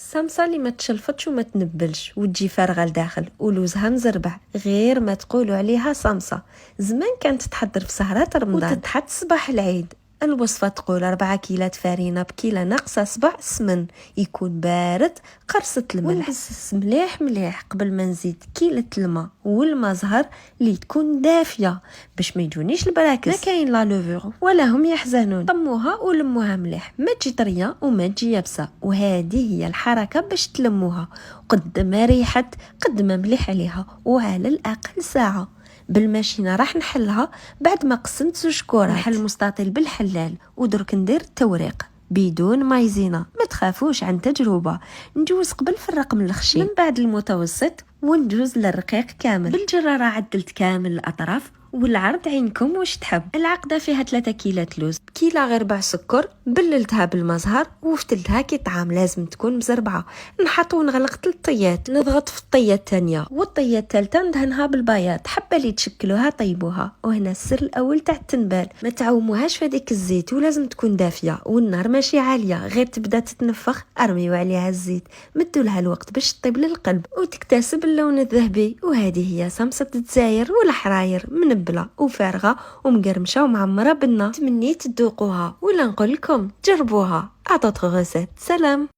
السمسة اللي ما تشلفتش وما تنبلش وتجي فارغه لداخل ولوزها مزربع غير ما تقولوا عليها صمصه. زمان كانت تحضر في سهرات رمضان وتتحط صباح العيد. الوصفه تقول 4 كيلات فرينه بكيله ناقصه صبع سمن يكون بارد، قرصه الملح ونبسس مليح مليح قبل ما نزيد كيلة الماء والماء زهر اللي تكون دافيه باش ما يجونيش البراكس. ما كاين لا لوفور ولا هم يحزنون. طموها ولموها مليح، ما تجي طريه وما تجي يابسه، وهذه هي الحركه باش تلموها. قد ما ريحت قد ما مليح عليها، وعلى الاقل ساعه. بالماشينه راح نحلها بعد ما قسمت 2 كرات. نحل مستطيل بالحلال ودرك ندير التوريق بدون مايزينا. ما تخافوش عن تجربه. ندوز قبل في الرقم الخشن من بعد المتوسط وندوز للرقيق كامل. بالجراره عدلت كامل الاطراف والعرض عينكم واش تحب. العقده فيها 3 كيلات لوز بكيله غير ربع سكر، بللتها بالمزهر وفتلتها كي طعام، لازم تكون مزربعه. نحط ونغلق 3 طيات، نضغط في الطيه الثانيه والطيه الثالثه ندهنها بالبياض. حبه اللي تشكلوها طيبوها. وهنا السر الاول تاع التنبال، ما تعوموهاش في هذيك الزيت ولازم تكون دافيه والنار ماشي عاليه، غير تبدا تتنفخ ارميو عليها الزيت، مدوا لها الوقت باش تطيب للقلب وتكتسب اللون الذهبي. وهذه هي صمصه الجزائر والحراير، منبله وفارغه ومقرمشه ومعمره بالنا. تمنيت تذوقوها ولا نقول لكم جربوها. ا دوطخ غوسيت. سلام.